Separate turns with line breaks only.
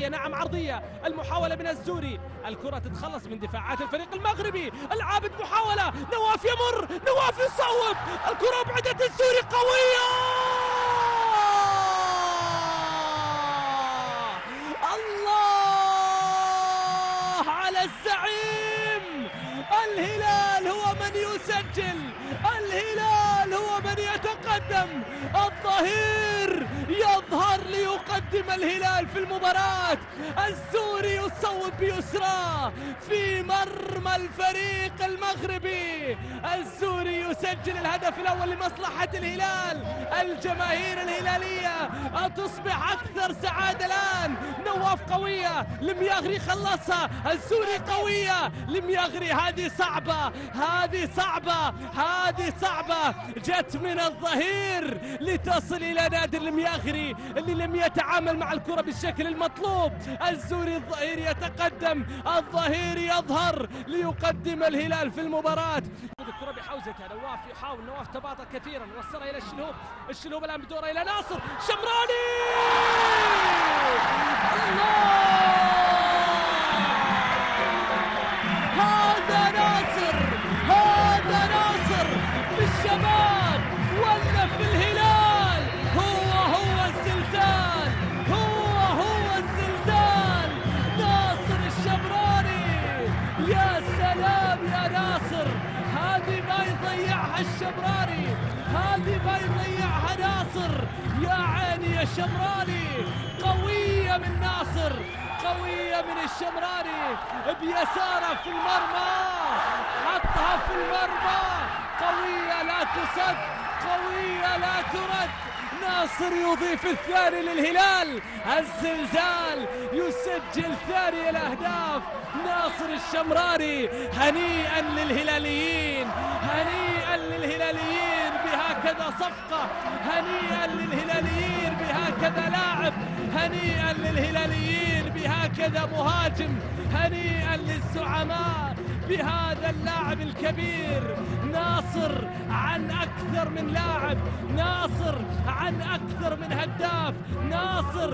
عرضية، نعم عرضية، المحاولة من الزوري، الكرة تتخلص من دفاعات الفريق المغربي، العابد محاولة، نواف يمر، نواف يصوب، الكرة أبعدت الزوري قوية. الله على الزعيم، الهلال هو من يسجل، الهلال هو من يتقدم، الظهير يظهر ليقدم الهلال في المباراة، الزوري يصوب بيسرى في مرمى الفريق المغربي، الزوري يسجل الهدف الأول لمصلحة الهلال، الجماهير الهلالية تصبح أكثر سعادة الآن، نواف قوية، المياغري خلصها، الزوري قوية، المياغري هذه صعبة، هذه صعبة، هذه صعبة، جت من الظهير لتصل إلى نادر المياغري اللي لم يتعامل مع الكرة بالشكل المطلوب، الزوري الظهير يتقدم، الظهير يظهر ليقدم الهلال في المباراة. الكرة بحوزتها، نواف يحاول، نواف تباطأ كثيرا، وصلها إلى الشلهوب، الشلهوب الآن بدوره إلى ناصر، شمراني، هذا ناصر، هذا ناصر في الشباب ولا في الهلال، هو الزلزال، هو الزلزال، ناصر الشمراني، يا سلام يا ناصر، هذه ما يضيعها الشمراني، هذه ما يضيعها ناصر، يا عيني يا شمراني، قوية من ناصر، قوية من الشمراني، بيساره في المرمى، حطها في المرمى، قوية لا تصد، قوية لا ترد، ناصر يضيف الثاني للهلال، الزلزال يسجل ثاني الأهداف، ناصر الشمراني، هنيئا للهلاليين، هنيئا للهلاليين بهكذا صفقة، هنيئا للهلاليين بهكذا لاعب، هنيئا للهلاليين بهكذا مهاجم، هنيئا للزعماء بهذا اللاعب الكبير، ناصر عن أكثر من لاعب، ناصر عن أكثر من هداف، ناصر